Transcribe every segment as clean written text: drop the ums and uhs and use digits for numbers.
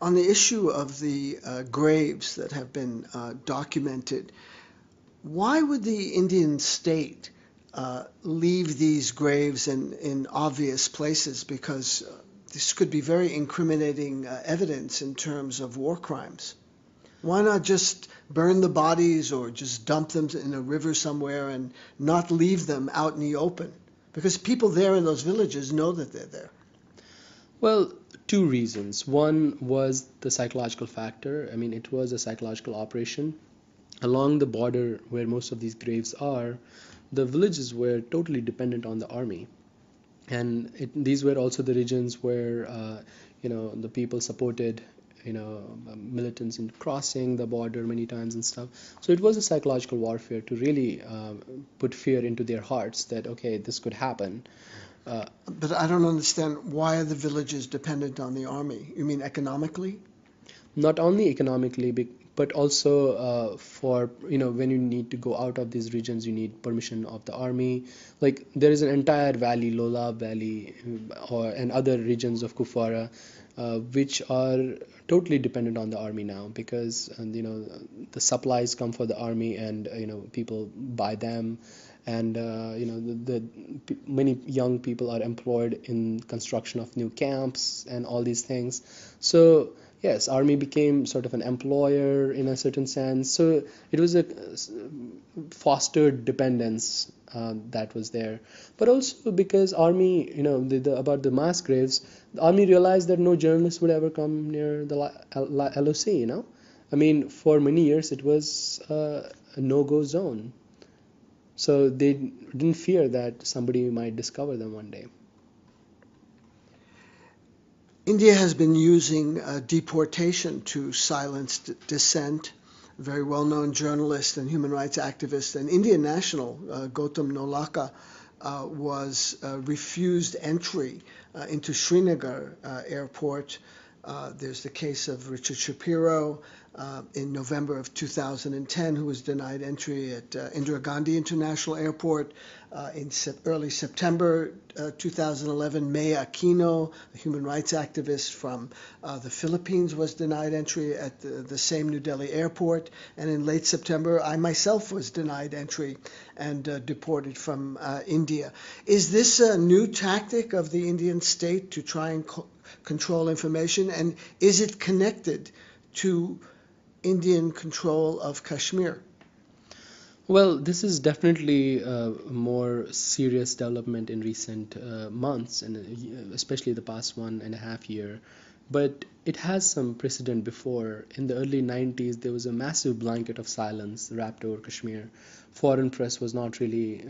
On the issue of the graves that have been documented, why would the Indian state leave these graves in obvious places? Because this could be very incriminating evidence in terms of war crimes. Why not just burn the bodies or just dump them in a river somewhere and not leave them out in the open? Because people there in those villages know that they're there. Well, two reasons. One was the psychological factor. I mean, it was a psychological operation. Along the border where most of these graves are, the villages were totally dependent on the army. And these were also the regions where, the people supported, militants in crossing the border many times and stuff. So it was a psychological warfare to really put fear into their hearts that, okay, this could happen. But I don't understand, why are the villages dependent on the army? You mean economically? Not only economically, but also for, when you need to go out of these regions, you need permission of the army. Like there is an entire valley, Lola Valley, and other regions of Kupwara, which are totally dependent on the army now, because the supplies come for the army, and people buy them, and many young people are employed in construction of new camps and all these things. So yes, army became sort of an employer in a certain sense. So it was a fostered dependence that was there. But also because army, about the mass graves, the army realized that no journalist would ever come near the LOC. I mean, for many years it was a no-go zone. So they didn't fear that somebody might discover them one day. India has been using deportation to silence dissent. A very well-known journalist and human rights activist and Indian national, Gautam Nolaka, was refused entry into Srinagar airport. There's the case of Richard Shapiro in November of 2010, who was denied entry at Indira Gandhi International Airport. In early September 2011, May Aquino, a human rights activist from the Philippines, was denied entry at the same New Delhi airport. And in late September, I myself was denied entry and deported from India. Is this a new tactic of the Indian state to try and control information? And is it connected to Indian control of Kashmir? Well, this is definitely a more serious development in recent months, and especially the past 1.5 years. But it has some precedent before. In the early 90s, there was a massive blanket of silence wrapped over Kashmir. Foreign press was not really,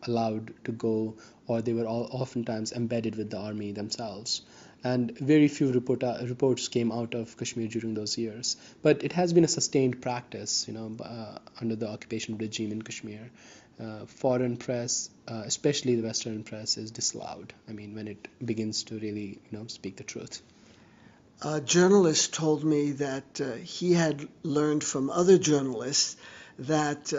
allowed to go, or they were oftentimes embedded with the army themselves. And very few reports came out of Kashmir during those years. But it has been a sustained practice, under the occupation regime in Kashmir. Foreign press, especially the Western press, is disallowed. I mean, when it begins to really, speak the truth. A journalist told me that he had learned from other journalists that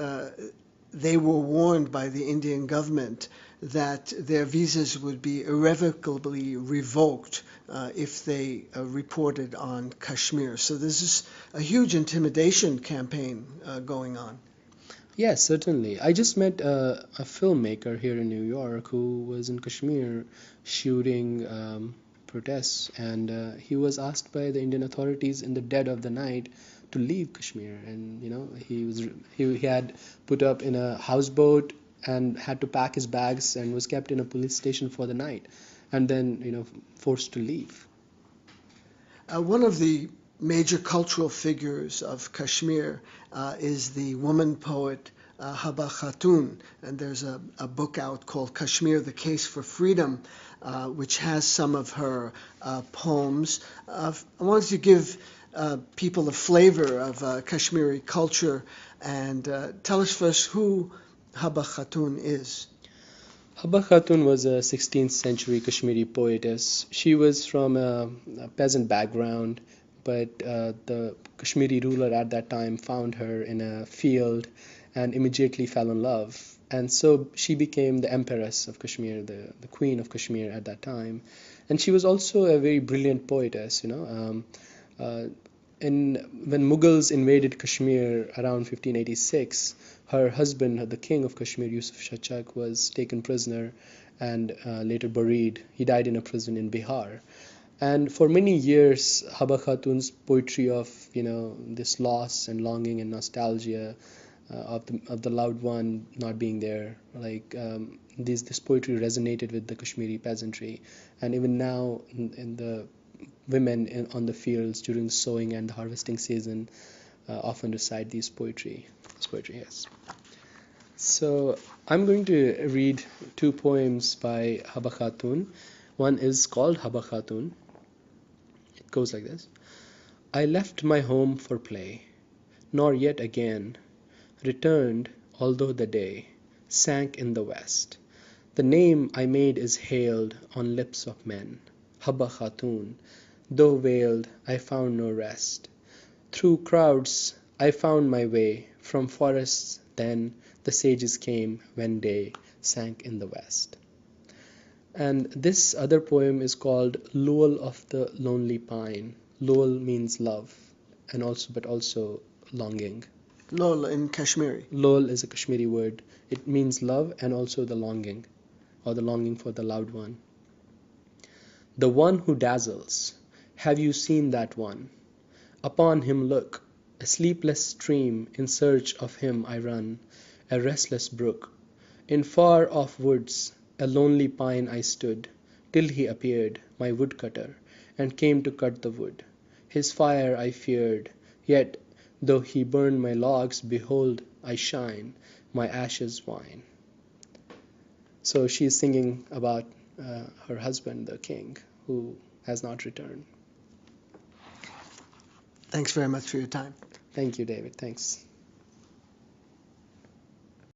they were warned by the Indian government that their visas would be irrevocably revoked if they reported on Kashmir. So this is a huge intimidation campaign going on. Yes, certainly. I just met a filmmaker here in New York who was in Kashmir shooting protests, and he was asked by the Indian authorities in the dead of the night to leave Kashmir, and he had put up in a houseboat and had to pack his bags and was kept in a police station for the night, and then forced to leave. One of the major cultural figures of Kashmir is the woman poet Haba Khatun, and there's a book out called Kashmir, The Case for Freedom, which has some of her poems. I wanted to give people a flavor of Kashmiri culture, and tell us first who Haba Khatun is. Haba Khatun was a 16th century Kashmiri poetess. She was from a peasant background, but the Kashmiri ruler at that time found her in a field and immediately fell in love. And so she became the empress of Kashmir, the queen of Kashmir at that time. And she was also a very brilliant poetess. Uh, when Mughals invaded Kashmir around 1586, her husband, the king of Kashmir, Yusuf Shah Chak, was taken prisoner and later buried. He died in a prison in Bihar. And for many years, Haba Khatun's poetry of this loss and longing and nostalgia of the loved one not being there, this poetry resonated with the Kashmiri peasantry, and even now in the women on the fields during the sowing and the harvesting season often recite these poetry. This poetry, yes. So I'm going to read two poems by Haba Khatun. One is called Haba Khatun. It goes like this. I left my home for play, nor yet again returned, although the day sank in the west. The name I made is hailed on lips of men, Haba Khatun. Though veiled, I found no rest. Through crowds I found my way. From forests then the sages came when day sank in the west. And this other poem is called Lull of the Lonely Pine. Lull means love, and also longing. Lol in Kashmiri. Lol is a Kashmiri word. It means love and also the longing, or the longing for the loved one. The one who dazzles, have you seen that one? Upon him look, a sleepless stream, in search of him I run, a restless brook. In far off woods, a lonely pine I stood, till he appeared, my woodcutter, and came to cut the wood. His fire I feared, yet though he burn my logs, behold, I shine, my ashes wine. So she is singing about her husband, the king, who has not returned. Thanks very much for your time. Thank you, David. Thanks.